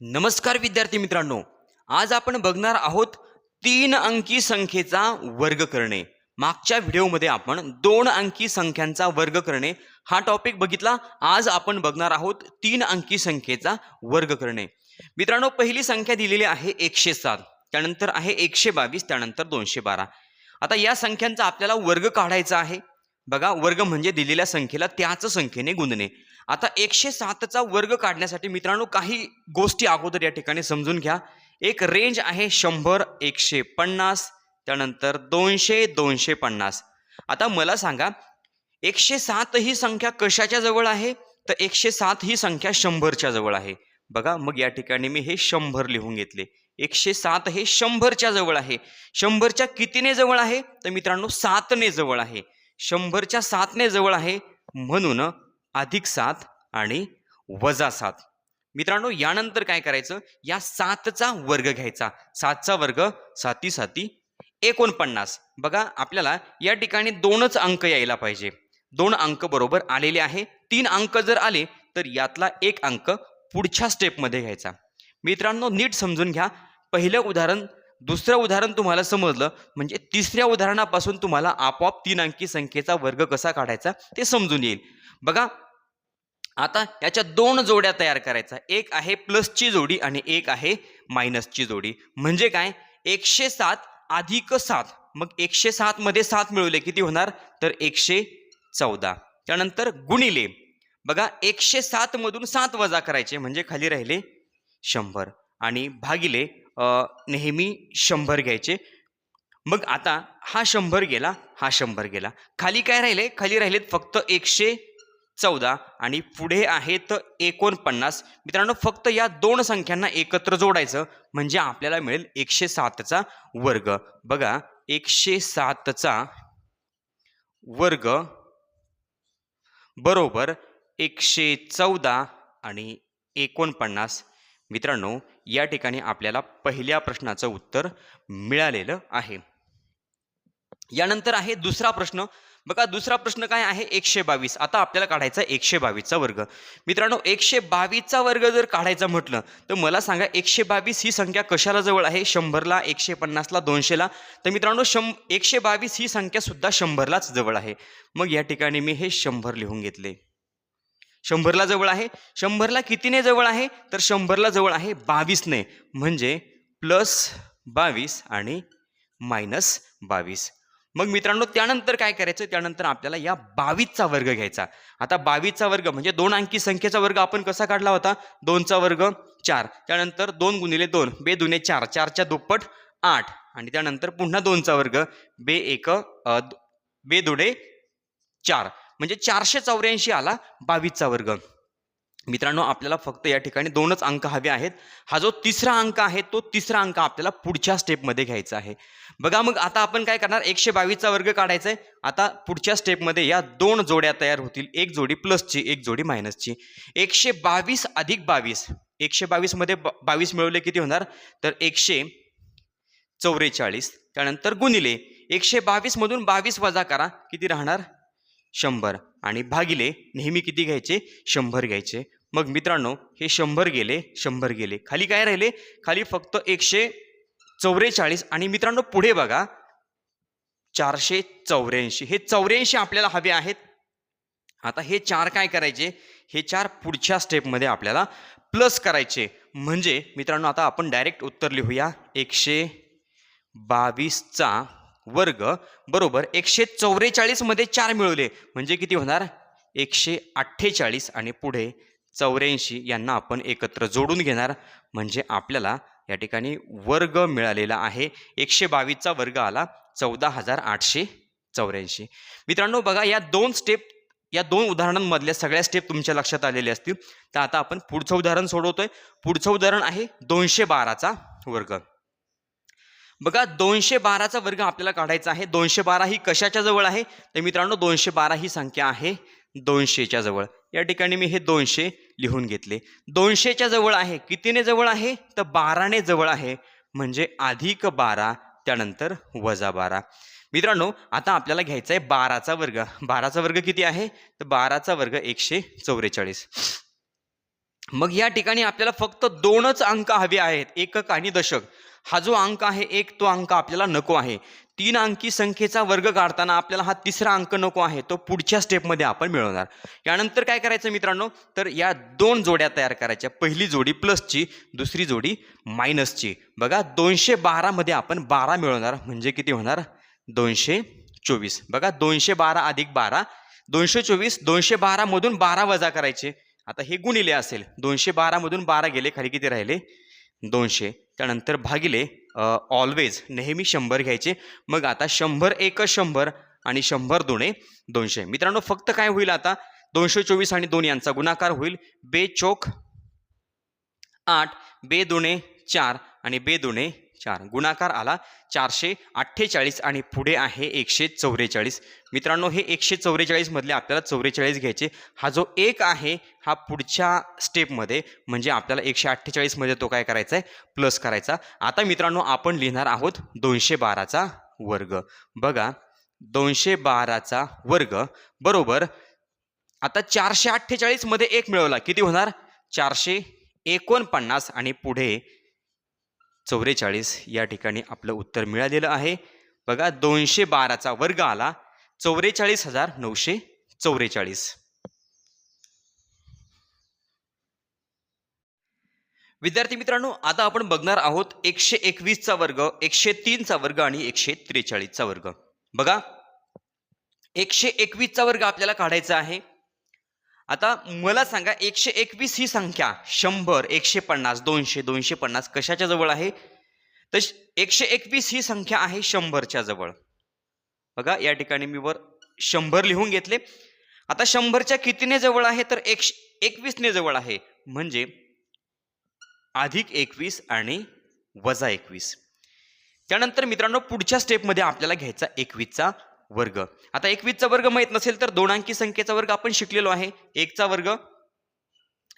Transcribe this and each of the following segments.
नमस्कार विद्यार्थी मित्रांनो. आज आपण बघणार आहोत 3 अंकी संख्येचा वर्ग करणे. मागच्या व्हिडिओमध्ये आपण 2 अंकी संख्यांचा वर्ग करणे हा टॉपिक बघितला. आज आपण बघणार आहोत 3 अंकी संख्येचा वर्ग करणे. मित्रांनो, पहिली संख्या दिलेली आहे 107, त्यानंतर आहे 122, त्यानंतर 212. आता या संख्यांचा आपल्याला वर्ग काढायचा आहे. बघा, वर्ग म्हणजे दिलेल्या संख्येला त्याच संख्येने गुणणे. आता 107चा वर्ग काढण्यासाठी मित्रांनो काही गोष्टी अगोदर या ठिकाणी समजून घ्या. एक रेंज आहे 100, 150, त्यानंतर 200, 250. आता मला सांगा, 107 ही संख्या कशाच्या जवळ आहे? तर 107 ही संख्या 100च्या जवळ आहे. बघा, मग या ठिकाणी मी हे 100 लिहून घेतले. 107 हे 100च्या जवळ आहे. 100च्या कितीने जवळ आहे? तर मित्रांनो 7ने जवळ आहे. 100च्या 7ने जवळ आहे, म्हणून +7 आणि -7. मित्रांनो, यानंतर काय करायचं? या 7चा वर्ग घ्यायचा. 7चा वर्ग 7 7 49. बघा, आपल्याला या ठिकाणी 2च अंक यायला पाहिजे. 2 अंक बरोबर आलेले आहे. 3 अंक जर आले तर यातला 1 अंक पुढच्या स्टेपमध्ये घ्यायचा. मित्रांनो, नीट समजून घ्या. पहिलं उदाहरण, दुसरं उदाहरण तुम्हाला समजलं म्हणजे तिसऱ्या उदाहरणापासून तुम्हाला आपोआप 3 अंकी संख्येचा वर्ग कसा काढायचा ते समजून येईल. बघा, आता याच्या 2 जोड्या तयार करायचा. एक आहे प्लसची जोडी आणि एक आहे मायनसची जोडी. म्हणजे काय? 107 अधिक 7. मग 107 मध्ये 7 मिळवले किती होणार? तर 114. त्यानंतर गुणिले. बघा, 107 मधून 7 वजा करायचे म्हणजे खाली राहिले 100 आणि भागिले नेहमी 100 घ्यायचे. मग आता हा 100 गेला, हा 100 गेला. खाली काय राहिले? खाली राहिलेत फक्त 114 आणि पुढे आहेत 49. मित्रांनो, फक्त या 2 संख्यांना एकत्र जोडायचं म्हणजे आपल्याला मिळेल 107चा वर्ग. बघा, 107चा वर्ग बरोबर 114 आणि 49. मित्रांनो, या ठिकाणी आपल्याला पहिल्या प्रश्नाचं उत्तर मिळालेलं आहे. यानंतर आहे दुसरा प्रश्न. बघा, दुसरा प्रश्न काय आहे? 122. आता आपल्याला काढायचा 122चा वर्ग. मित्रांनो, 122चा वर्ग जर काढायचा म्हटलं तर मला सांगा, 122 ही संख्या कशाला जवळ आहे? 100ला, 150ला, 200ला. तर मित्रांनो, 122 ही संख्या सुद्धा 100लाच जवळ आहे. मग या ठिकाणी मी हे 100 लिहून घेतले. 100ला जवळ आहे. 100ला कितीने जवळ आहे? तर 100ला जवळ आहे 22ने, म्हणजे +22 आणि -22. मग मित्रांनो, त्यानंतर काय करायचं? त्यानंतर आपल्याला या 22चा वर्ग घ्यायचा. आता 22चा वर्ग म्हणजे 2 अंकी संख्येचा वर्ग आपण कसा काढला होता? 2चा वर्ग 4, त्यानंतर 2 गुणिले 2, 2 दुने 4, 4च्या दुप्पट 8 आणि त्यानंतर पुन्हा 2चा वर्ग, 2 दुने 4 म्हणजे 484 आला 22चा वर्ग. मित्रांनो, आपल्याला फक्त या ठिकाणी 2च अंक हवे आहेत. हा जो तिसरा अंक आहे तो तिसरा अंक आपल्याला पुढच्या स्टेपमध्ये घ्यायचा आहे. बघा, मग आता आपण काय करणार? 122चा वर्ग काढायचा आहे. आता पुढच्या स्टेपमध्ये या 2 जोड्या तयार होतील. एक जोडी प्लसची, एक जोडी मायनसची. 122 अधिक 22. 122 मध्ये 22 मिळवले किती होणार? तर 144. त्यानंतर गुणिले 122 मधून 22 वजा करा, किती राहणार? 100 आणि भागिले नेहमी किती घ्यायचे? 100 घ्यायचे. मग मित्रांनो, हे 100 गेले, 100 गेले. खाली काय राहिले? खाली फक्त 144 आणि मित्रांनो पुढे बघा 484. हे 84 आपल्याला हवे आहेत. आता हे 4 काय करायचे? हे 4 पुढच्या स्टेपमध्ये आपल्याला प्लस करायचे. म्हणजे मित्रांनो, आता आपण डायरेक्ट उत्तर लिहूया. 122चा वर्ग बरोबर 144 मध्ये 4 मिळवले म्हणजे किती होणार? 148 आणि पुढे 84 यांना आपण एकत्र जोडून घेणार म्हणजे आपल्याला या ठिकाणी वर्ग मिळालेला आहे. 122चा वर्ग आला 14,884. मित्रांनो, बघा, या 2 उदाहरणांमधल्या सगळ्या स्टेप तुमच्या लक्षात आलेल्या असतील. तर आता आपण पुढचं उदाहरण सोडवतोय. पुढचं उदाहरण आहे 212चा वर्ग. बघा, 212चा वर्ग आपल्याला काढायचा आहे. 212 ही कशाच्या जवळ आहे? तर मित्रांनो, 212 ही संख्या आहे 200च्या जवळ. या ठिकाणी मी हे 200 लिहून घेतले. 200च्या जवळ आहे. कितीने जवळ आहे? तर 12ने जवळ आहे, म्हणजे +12 त्यानंतर -12. मित्रांनो, आता आपल्याला घ्यायचा आहे 12चा वर्ग. 12चा वर्ग किती आहे? तर 12चा वर्ग 144. मग या ठिकाणी आपल्याला फक्त दोनच अंक हवे आहेत, एकक आणि दशक. हा जो अंक आहे एक, तो अंक आपल्याला नको आहे. 3 अंकी संख्येचा वर्ग काढताना आपल्याला हा तिसरा अंक नको आहे, तो पुढच्या स्टेपमध्ये आपण मिळवणार. यानंतर काय करायचं मित्रांनो, तर या 2 जोड्या तयार करायच्या. पहिली जोडी प्लसची, दुसरी जोडी मायनसची. बघा 212 मध्ये आपण 12 मिळवणार, म्हणजे किती होणार 224. बघा 212 अधिक 12 224. 212 मधून 12 वजा करायचे. आता हे गुणिले असेल, 212 मधून 12 गेले, खाली किती राहिले 200. त्यानंतर भागिले ऑलवेज नेहमी 100 घ्यायचे. मग आता 100 एक 100 आणि 100 दुणे 200. मित्रांनो फक्त काय होईल आता 224 आणि 2 यांचा गुणाकार होईल. बे चोक 8, बे दुणे 4 आणि बे दुणे 4. गुणाकार आला 448 आणि पुढे आहे 144. मित्रांनो हे 144 मधले आपल्याला 44 घ्यायचे. हा जो एक आहे हा पुढच्या स्टेपमध्ये म्हणजे आपल्याला 148 मध्ये तो काय करायचा आहे प्लस करायचा. आता मित्रांनो आपण लिहिणार आहोत 212चा वर्ग. बघा 212चा वर्ग बरोबर. आता 448 मध्ये 1 मिळवला, किती होणार 449 आणि पुढे 44. या ठिकाणी आपलं उत्तर मिळालेलं आहे. बघा 212चा वर्ग आला 44,944. विद्यार्थी मित्रांनो आता आपण बघणार आहोत 121चा वर्ग, 103चा वर्ग आणि 143चा वर्ग. बघा 121चा वर्ग आपल्याला काढायचा आहे. आता मला सांगा 121 ही संख्या 100, 150, 200, 250 कशाच्या जवळ आहे, तर 121 ही संख्या आहे 100च्या जवळ. बघा या ठिकाणी मी वर 100 लिहून घेतले. आता 100च्या कितीने जवळ आहे, तर 121 ने जवळ आहे, म्हणजे अधिक 21 आणि वजा 21. त्यानंतर मित्रांनो पुढच्या स्टेपमध्ये आपल्याला घ्यायचा 21चा वर्ग. आता 21चा वर्ग माहित नसेल तर 2 अंकी संख्येचा वर्ग आपण शिकलेलो आहे. 1चा वर्ग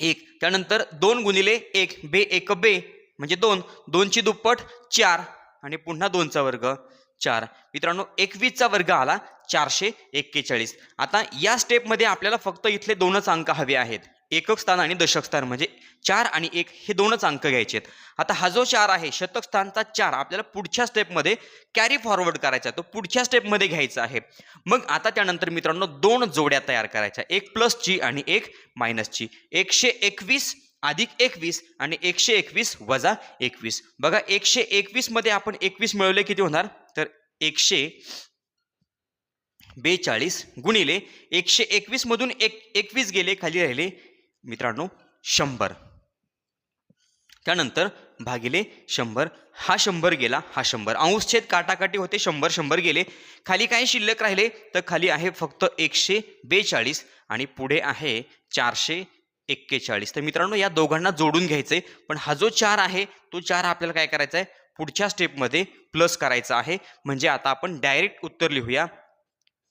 1, त्यानंतर 2 गुणिले 1 बे 1 बे म्हणजे 2, 2 ची दुप्पट 4 आणि पुन्हा 2चा वर्ग 4. मित्रांनो 21चा वर्ग आला 441. आता या स्टेपमध्ये आपल्याला फक्त इथले दोनच अंक हवे आहेत, एकक स्थान आणि दशक स्थान, म्हणजे 4 आणि 1 हे दोनच अंक घ्यायचे आहेत. आता हा जो 4 आहे शतक स्थानचा 4 आपल्याला पुढच्या स्टेपमध्ये कॅरी फॉरवर्ड करायचा, तो पुढच्या स्टेपमध्ये घ्यायचा आहे. मग आता त्यानंतर मित्रांनो 2 जोड्या तयार करायच्या, एक प्लसची आणि एक मायनसची. 121 अधिक 21 आणि 121 वजा 21. बघा 121 मध्ये आपण 21 मिळवले, किती होणार, तर 142 गुणिले 121 मधून 21 गेले, खाली राहिले मित्रांनो 100. त्यानंतर भागिले 100. हा 100 गेला, हा 100. अंशछेद काटाकाटी होते, 100 100 गेले. खाली काय शिल्लक राहिले, तर खाली आहे फक्त 142 आणि पुढे आहे 441. तर मित्रांनो या दोघांना जोडून घ्यायचंय, पण हा जो 4 आहे तो 4 आपल्याला काय करायचा आहे पुढच्या स्टेपमध्ये प्लस करायचा आहे. म्हणजे आता आपण डायरेक्ट उत्तर लिहूया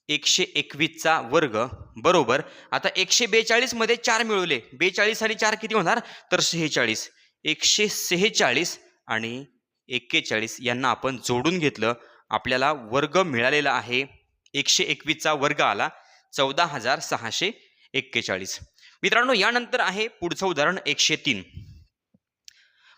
121चा वर्ग बरोबर. आता 142 मध्ये 4 मिळवले, 42 आणि 4 किती होणार, तर 46. 146 आणि 41 यांना आपण जोडून घेतलं, आपल्याला वर्ग मिळालेला आहे. 121चा वर्ग आला 14,641. मित्रांनो यानंतर आहे पुढचं उदाहरण 103.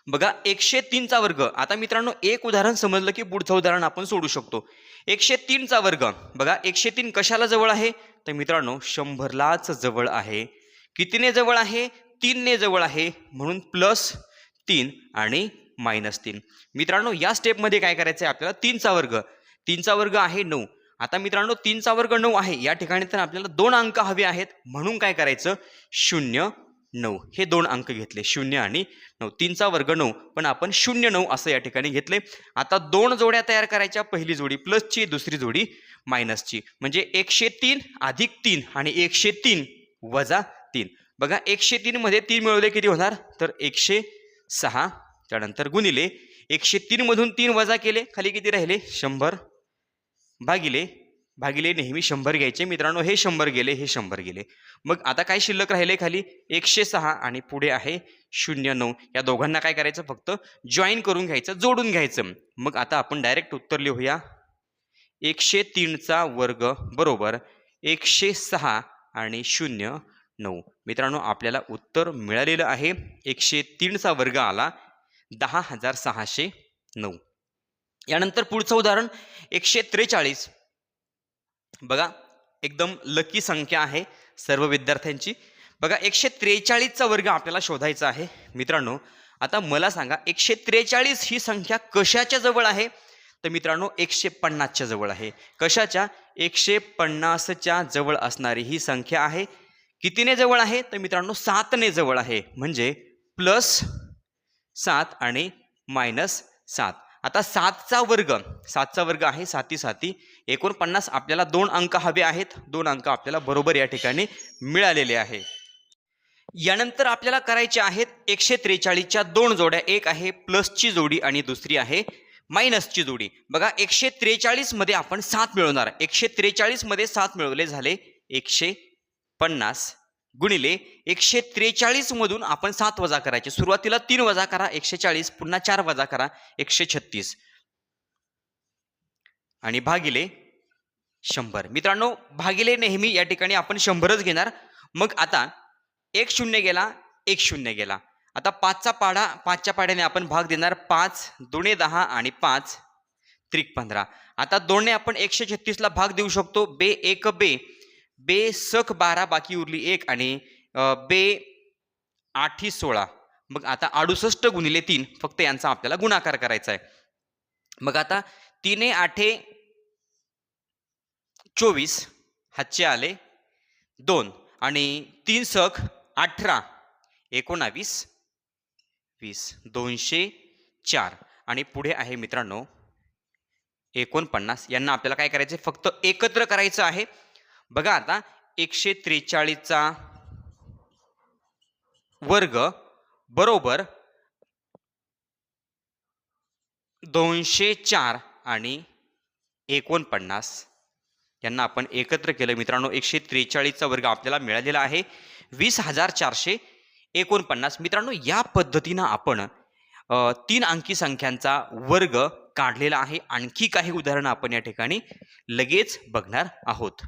बघा 103चा वर्ग. आता मित्रांनो एक उदाहरण समजलं की पुढचं उदाहरण आपण सोडू शकतो. 103चा वर्ग. बघा 103 कशाला जवळ आहे, तर मित्रांनो 100लाच जवळ आहे. कितीने जवळ आहे, 3 ने जवळ आहे, म्हणून +3 आणि -3. मित्रांनो या स्टेपमध्ये काय करायचं आहे आपल्याला 3चा वर्ग. 3चा वर्ग आहे 9. आता मित्रांनो 3चा वर्ग 9 आहे, या ठिकाणी तर आपल्याला 2 अंक हवे आहेत, म्हणून काय करायचं 0 9 हे 2 अंक घेतले, 0 आणि 9. 3चा वर्ग 9, पण आपण 0 9 असं या ठिकाणी घेतले. आता 2 जोड्या तयार करायच्या, पहिली जोडी प्लसची, दुसरी जोडी मायनसची, म्हणजे 103 अधिक 3 आणि 103 वजा 3. बघा 103 मध्ये 3 मिळवले, किती होणार, तर 106. त्यानंतर गुणिले 103 मधून 3 वजा केले, खाली किती राहिले 100 भागिले नेहमी 100 घ्यायचे. मित्रांनो हे 100 गेले, हे 100 गेले. मग आता काय शिल्लक राहिले, खाली 106 आणि पुढे आहे 0 9. या दोघांना काय करायचं, फक्त जॉईन करून घ्यायचं, जोडून घ्यायचं. मग आता आपण डायरेक्ट उत्तर लिहूया 103चा वर्ग बरोबर 106 आणि 0 9. मित्रांनो आपल्याला उत्तर मिळालेलं आहे 103चा वर्ग आला 10,609. यानंतर पुढचं उदाहरण 143. बघा एकदम लकी संख्या आहे सर्व विद्यार्थ्यांची. बघा 143चा वर्ग आपल्याला शोधायचा आहे. मित्रांनो आता मला सांगा 143 ही संख्या कशाच्या जवळ आहे? तर मित्रांनो 150च्या जवळ आहे. कशाच्या? 150च्या जवळ असणारी ही संख्या आहे. कितीने जवळ आहे? तर मित्रांनो 7ने जवळ आहे. म्हणजे +7 आणि -7. आता 7चा वर्ग आहे 7 7 49. आपल्याला 2 अंक हवे आहेत. 2 अंक आपल्याला बरोबर या ठिकाणी मिळालेले आहे. यानंतर आपल्याला करायचे आहेत 143च्या 2 जोड्या. एक आहे प्लसची जोडी आणि दुसरी आहे मायनसची जोडी. बघा 143 मध्ये आपण 7 मिळवणार. 143 मध्ये 7 मिळवले झाले 150 गुणिले 143 मधून आपण 7 वजा करायचे. सुरुवातीला 3 वजा करा 140, पुन्हा 4 वजा करा 136 आणि भागिले 100. मित्रांनो भागिले नेहमी या ठिकाणी आपण 100च घेणार. मग आता 1 0 गेला 1 0 गेला. आता 5च्या पाड्याने आपण भाग देणार. 5 2 10 आणि 5 त्रिक 15. आता 2 ने आपण 136 ला भाग देऊ शकतो. बे 1 बे सख 12 बाकी उरली 1 आणि बे 8 16. मग आता 68 गुणिले 3 फक्त यांचा आपल्याला गुणाकार करायचा आहे. मग आता 3 8 24 हातचे आले 2 आणि 3 सख 18 19 20 204 आणि पुढे आहे मित्रांनो 49. यांना आपल्याला काय करायचं? फक्त एकत्र करायचं आहे. बघा आता 143चा वर्ग बरोबर 204 आणि 49 यांना आपण एकत्र केलं. मित्रांनो 143चा वर्ग आपल्याला मिळालेला आहे 20,449. मित्रांनो या पद्धतीनं आपण 3 अंकी संख्यांचा वर्ग काढलेला आहे. आणखी काही उदाहरणं आपण या ठिकाणी लगेच बघणार आहोत.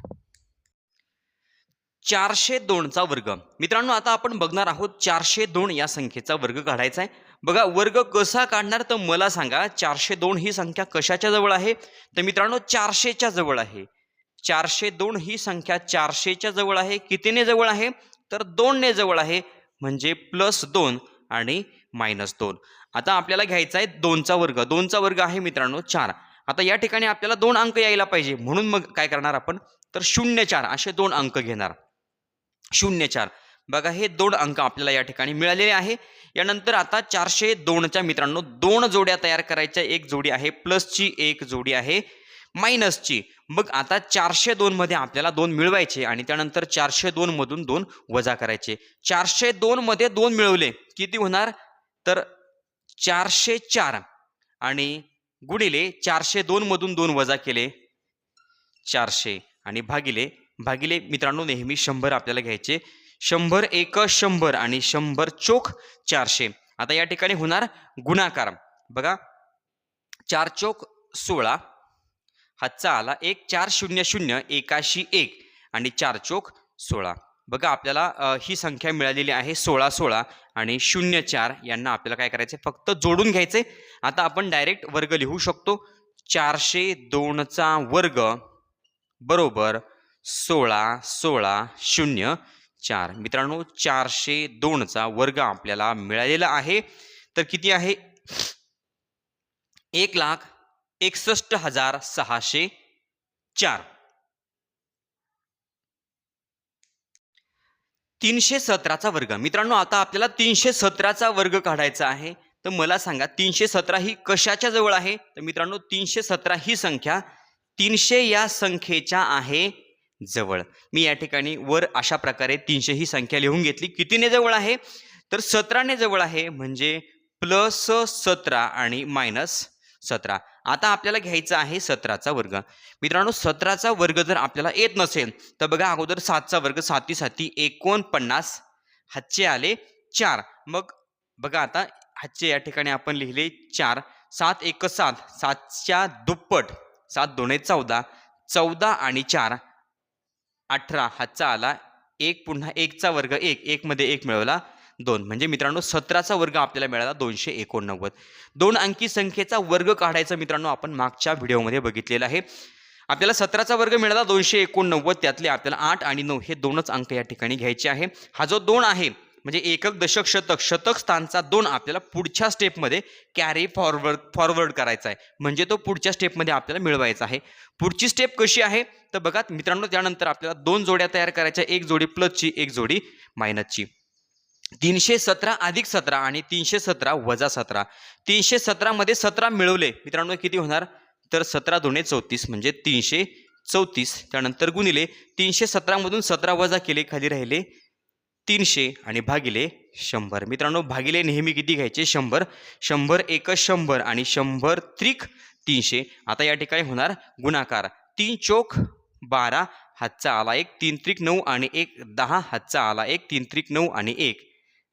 402चा वर्ग. मित्रांनो आता आपण बघणार आहोत 402 या संख्येचा वर्ग काढायचा आहे. बघा वर्ग कसा काढणार तर मला सांगा 402 ही संख्या कशाच्या जवळ आहे? तर मित्रांनो 400च्या जवळ आहे. 402 ही संख्या 400च्या जवळ आहे. कितीने जवळ आहे? तर 2 ने जवळ आहे. म्हणजे +2 आणि -2. आता आपल्याला घ्यायचा आहे 2चा वर्ग. 2चा वर्ग आहे मित्रांनो 4. आता या ठिकाणी आपल्याला 2 अंक यायला पाहिजे. म्हणून मग काय करणार आपण? तर 0,4 असे 2 अंक घेणार. 0,4. बघा हे 2 अंक आपल्याला या ठिकाणी मिळालेले आहे. यानंतर आता 402च्या मित्रांनो 2 जोड्या तयार करायच्या. एक जोडी आहे प्लसची, एक जोडी आहे मायनसची. मग आता 402 मध्ये आपल्याला 2 मिळवायचे आणि त्यानंतर 402 मधून 2 वजा करायचे. 402 मध्ये 2 मिळवले किती होणार? तर 404 आणि गुणिले 402 मधून 2 वजा केले 400 आणि भागिले मित्रांनो नेहमी 100 आपल्याला घ्यायचे. 100 1 100 आणि 100 चोक 400. आता या ठिकाणी होणार गुणाकार. बघा 4 चोक 16 हातचा आला 1 4 0 0 81 1 आणि 4 चोक 16. बघा आपल्याला ही संख्या मिळालेली आहे 16 16 आणि 04. यांना आपल्याला काय करायचे? फक्त जोडून घ्यायचे. आता आपण डायरेक्ट वर्ग लिहू शकतो. 402चा वर्ग बरोबर 16 16 04. मित्रांनो 402चा वर्ग आपल्याला मिळालेला आहे. तर किती आहे? 1,61,604. 317चा वर्ग. मित्रांनो आता आपल्याला 317चा वर्ग काढायचा आहे. तर मला सांगा 317 ही कशाच्या जवळ आहे? तर मित्रांनो 317 ही संख्या 300 या संख्येच्या आहे जवळ. मी या ठिकाणी वर अशा प्रकारे 300 ही संख्या लिहून घेतली. कितीने जवळ आहे? तर 17ने जवळ आहे. म्हणजे +17 आणि -17. आता आपल्याला घ्यायचा आहे 17चा वर्ग. मित्रांनो 17चा वर्ग जर आपल्याला येत नसेल तर बघा अगोदर 7चा वर्ग 7 7 49 हातचे आले 4. मग बघा आता हातचे या ठिकाणी आपण लिहिले 4. 7 1 7 7च्या दुप्पट 7 2 14 14 आणि 4 18 हातचा आला 1 पुन्हा 1चा वर्ग 1, 1 मध्ये 1 मिळवला 2, म्हणजे मित्रांनो 17चा वर्ग आपल्याला मिळाला 289. 2 अंकी संख्येचा वर्ग काढायचा मित्रांनो आपण मागच्या व्हिडिओमध्ये बघितलेला आहे. आपल्याला 17चा वर्ग मिळाला 289, त्यातले आपल्याला 8 आणि 9 हे दोनच अंक या ठिकाणी घ्यायचे आहे. हा जो 2 आहे म्हणजे एकक दशक शतक शतक स्थानचा 2 आपल्याला पुढच्या स्टेपमध्ये कॅरी फॉरवर्ड करायचा आहे, म्हणजे तो पुढच्या स्टेपमध्ये आपल्याला मिळवायचा आहे. पुढची स्टेप कशी आहे तर बघा मित्रांनो, त्यानंतर आपल्याला 2 जोड्या तयार करायच्या, एक जोडी प्लसची एक जोडी मायनसची. 317 अधिक 17 आणि 317 वजा 17. 317 मध्ये 17 मिळवले मित्रांनो किती होणार तर 17 दुणे 34 म्हणजे 334. त्यानंतर गुणिले 317 मधून 17 वजा केले, खाली राहिले 300 आणि भागिले 100. मित्रांनो भागिले नेहमी किती घ्यायचे 100. 100 एक 100 आणि 100 त्रिक 300. आता या ठिकाणी होणार गुणाकार. 3 चोक 12 हातचा आला 1, 3 त्रिक 9 आणि 1 10 हातचा आला 1, 3 त्रिक 9 आणि 1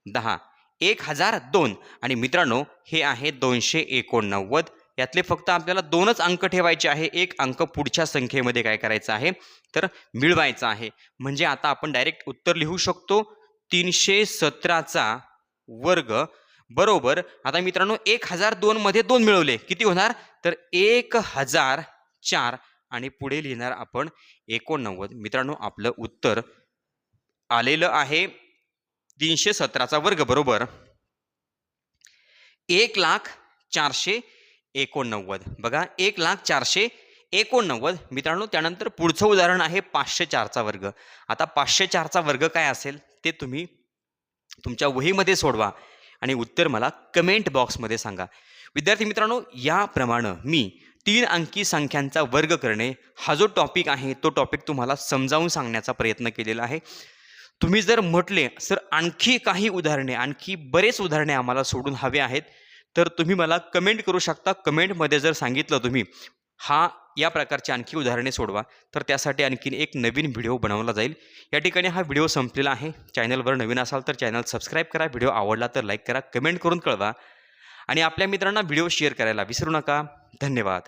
10. 1002 आणि मित्रांनो हे आहे 289. यातले फक्त आपल्याला 2च अंक ठेवायचे आहे, एक अंक पुढच्या संख्येमध्ये काय करायचं आहे तर मिळवायचा आहे. म्हणजे आता आपण डायरेक्ट उत्तर लिहू शकतो 317चा वर्ग बरोबर. आता मित्रांनो 1002 मध्ये 2 मिळवले किती होणार तर 1004 आणि पुढे लिहिणार आपण 89. मित्रांनो आपलं उत्तर आलेलं आहे 317चा वर्ग बरोबर 1,04,89. बघा 1,04,89. मित्रांनो त्यानंतर पुढचं उदाहरण आहे 504चा वर्ग. आता 504चा वर्ग काय असेल ते तुम्ही तुमच्या वहीमध्ये सोडवा आणि उत्तर मला कमेंट बॉक्समध्ये सांगा. विद्यार्थी मित्रांनो याप्रमाणे मी 3 अंकी संख्यांचा वर्ग करणे हा जो टॉपिक आहे तो टॉपिक तुम्हाला समजावून सांगण्याचा प्रयत्न केलेला आहे. तुम्ही जर म्हटले सर आणखी काही उदाहरणे, आणखी बरेच उदाहरणे आम्हाला सोडून हवे आहेत तर तुम्ही मला कमेंट करू शकता. कमेंटमध्ये जर सांगितलं तुम्ही या प्रकारची आणखी उदाहरणे सोडवा तर त्यासाठी आणखीन एक नवीन व्हिडिओ बनवला जाईल. या ठिकाणी हा व्हिडिओ संपलेला आहे. चॅनलवर नवीन असाल तर चॅनल सबस्क्राईब करा, व्हिडिओ आवडला तर लाईक करा, कमेंट करून कळवा आणि आपल्या मित्रांना व्हिडिओ शेअर करायला विसरू नका. धन्यवाद.